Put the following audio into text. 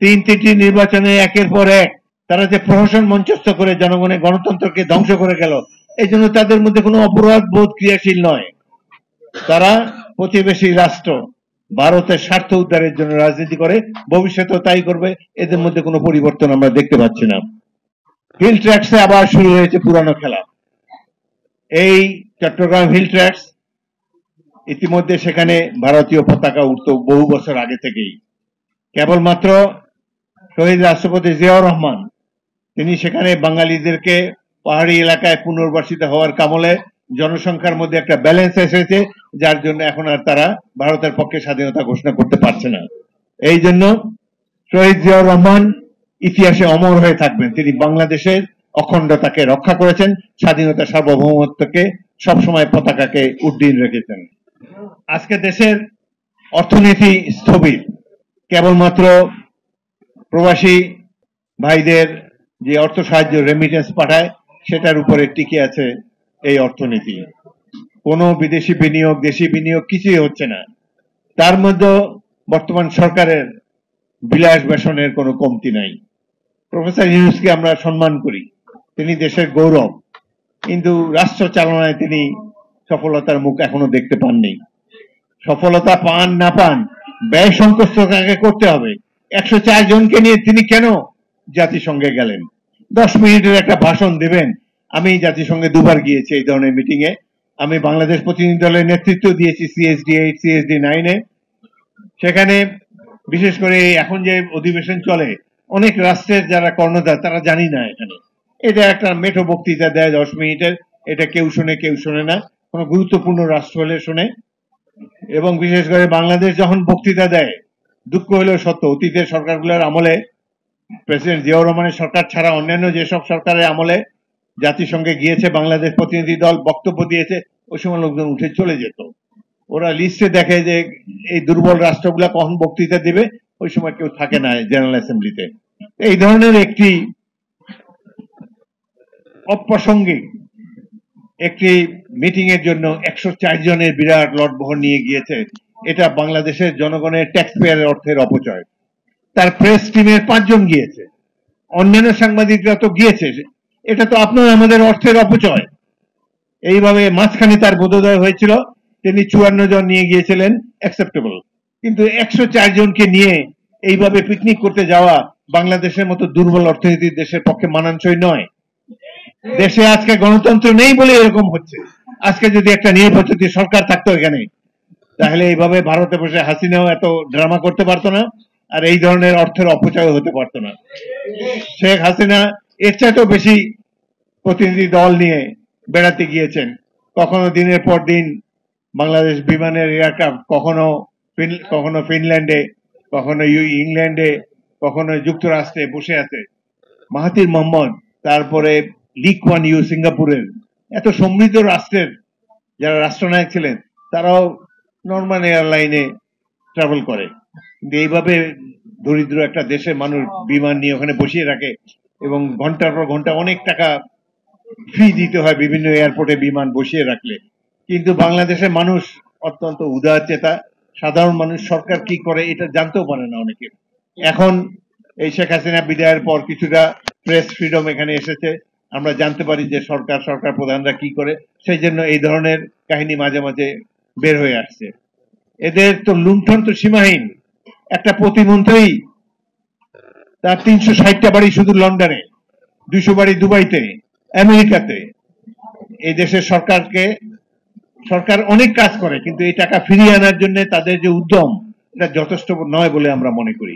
তিনটি নির্বাচনে একের পর এক তারা যে প্রহসন মঞ্চস্থ করে জনগণের গণতন্ত্রকে ধ্বংস করে গেল, এই জন্য তাদের মধ্যে কোনো অপরাধ বোধ ক্রিয়াশীল নয়। তারা প্রতিবেশী রাষ্ট্র ভারতের স্বার্থ উদ্ধারের জন্য রাজনীতি করে, ভবিষ্যতেও তাই করবে। এদের মধ্যে কোনো পরিবর্তন আমরা দেখতে পাচ্ছি না। হিল ট্র্যাক্সে আবার শুরু হয়েছে পুরানো খেলা। এই চট্টগ্রাম হিল ট্র্যাক্স, ইতিমধ্যে সেখানে ভারতীয় পতাকা উঠত বহু বছর আগে থেকেই। কেবলমাত্র শহীদ রাষ্ট্রপতি জিয়াউর রহমান তিনি সেখানে বাঙালিদেরকে পাহাড়ি এলাকায় পুনর্বাসিত হওয়ার কামলে জনসংখ্যার মধ্যে একটা ব্যালেন্স এসেছে, যার জন্য এখন আর তারা ভারতের পক্ষে স্বাধীনতা ঘোষণা করতে পারছে না। এই জন্য শহীদ জিয়াউর রহমান ইতিহাসে অমর হয়ে থাকবেন। তিনি বাংলাদেশের অখণ্ডতাকে রক্ষা করেছেন, স্বাধীনতা সার্বভৌমত্বকে সবসময় পতাকাকে উড্ডীন রেখেছেন। আজকে দেশের অর্থনীতি স্থবির, কেবলমাত্র প্রবাসী ভাইদের যে অর্থ সাহায্য রেমিটেন্স পাঠায় সেটার উপরে টিকে আছে এই অর্থনীতি। কোনো বিদেশি বিনিয়োগ, দেশি বিনিয়োগ কিছুই হচ্ছে না। তার মধ্যে বর্তমান সরকারের বিলাস বেসনের কোনো কমতি নাই। প্রফেসর ইউনূসকে আমরা সম্মান করি, তিনি দেশের গৌরব, কিন্তু রাষ্ট্র চালনায় তিনি সফলতার মুখ এখনো দেখতে পাননি। সফলতা পান না পান, ব্যয় সংকোচটাকে করতে হবে। 104 জনকে নিয়ে তিনি কেন জাতিসংঘে গেলেন? 10 মিনিটের একটা ভাষণ দেবেন। আমি জাতিসংঘে দুবার গিয়েছি এই ধরনের মিটিং এ। আমি বাংলাদেশ প্রতিনিধি দলের নেতৃত্ব দিয়েছি CSD 8, CSD 9 এ। সেখানে বিশেষ করে এখন যে অধিবেশন চলে, অনেক রাষ্ট্রের যারা কর্ণধার তারা জানি না এখানে। এটা একটা মেঠো বক্তৃতা দেয় 10 মিনিটের, এটা কেউ শুনে কেউ শোনে না। কোনো গুরুত্বপূর্ণ রাষ্ট্র হলে শোনে। এবং বিশেষ করে বাংলাদেশ যখন বক্তৃতা দেয়, দুঃখ হলেও সত্য, অতীতের সরকারগুলোর আমলে প্রেসিডেন্ট জিয়াউর রহমানের সরকার ছাড়া অন্যান্য যেসব সরকারের আমলে জাতিসংঘে গিয়েছে বাংলাদেশ প্রতিনিধি দল বক্তব্য দিয়েছে, ওই সময় লোকজন উঠে চলে যেত। ওরা লিস্টে দেখে যে এই দুর্বল রাষ্ট্রগুলা কখন বক্তৃতা দিবে, ওই সময় কেউ থাকে না জেনারেল অ্যাসেম্বলিতে। এই ধরনের একটি অপ্রাসঙ্গিক একটি মিটিং এর জন্য 104 জনের বিরাট লটবহর নিয়ে গিয়েছে। এটা বাংলাদেশের জনগণের ট্যাক্স পেয়ারের অর্থের অপচয়। তার প্রেস টিমের 5 জন গিয়েছে, অন্যান্য সাংবাদিকরা তো গিয়েছে। এটা তো আপনার আমাদের অর্থের অপচয়। এইভাবে মাঝখানে তার বোধোদয় হয়েছিল, তিনি 54 জন নিয়ে গিয়েছিলেন, অ্যাকসেপ্টেবল। কিন্তু 104 জনকে নিয়ে এইভাবে পিকনিক করতে যাওয়া বাংলাদেশের মতো দুর্বল অর্থনীতির দেশের পক্ষে মানানসই নয়। দেশে আজকে গণতন্ত্র নেই বলে এরকম হচ্ছে। আজকে যদি একটা নির্বাচিত সরকার থাকতো এখানে, তাহলে এইভাবে ভারতে বসে হাসিনাও এত ড্রামা করতে পারতো না, আর এই ধরনের অর্থের অপচয় হতে পারতো না। শেখ হাসিনা এর চাইতেও বেশি প্রতিনিধি দল নিয়ে বেড়াতে গিয়েছেন। কখনো দিনের পর দিন বাংলাদেশ বিমানের এয়ারক্রাফট, কখনো ফিনল্যান্ডে, কখনো ইংল্যান্ডে, কখনো যুক্তরাষ্ট্রে বসে আছে। মাহাথির মোহাম্মদ, তারপরে লি কুয়ান ইউ সিঙ্গাপুরের, এত সমৃদ্ধ রাষ্ট্রের যারা রাষ্ট্রনায়ক ছিলেন, তারাও নরমাল এয়ারলাইনে ট্রাভেল করে। কিন্তু এইভাবে দরিদ্র একটা দেশের মানুষ বিমান নিয়ে ওখানে বসিয়ে রাখে এবং ঘন্টার পর ঘন্টা অনেক টাকা ফি দিতে হয় বিভিন্ন এয়ারপোর্টে বিমান বসিয়ে রাখলে। কিন্তু বাংলাদেশের মানুষ অত্যন্ত উদার চেতা, সাধারণ মানুষ সরকার কি করে এটা জানতেও পারে না অনেকে। এখন এই শেখ হাসিনা বিদায়ের পর কিছুটা প্রেস ফ্রিডম এখানে এসেছে, আমরা জানতে পারি যে সরকার প্রধানরা কি করে। সেই জন্য এই ধরনের কাহিনী মাঝে মাঝে বের হয়ে আসছে। এদের তো লুণ্ঠন তো সীমাহীন। একটা প্রতিমন্ত্রী তার 360টা বাড়ি শুধু লন্ডনে, 200 বাড়ি দুবাইতে, আমেরিকাতে। এই দেশের সরকার অনেক কাজ করে, কিন্তু এই টাকা ফিরিয়ে আনার জন্য তাদের যে উদ্যম, এটা যথেষ্ট নয় বলে আমরা মনে করি।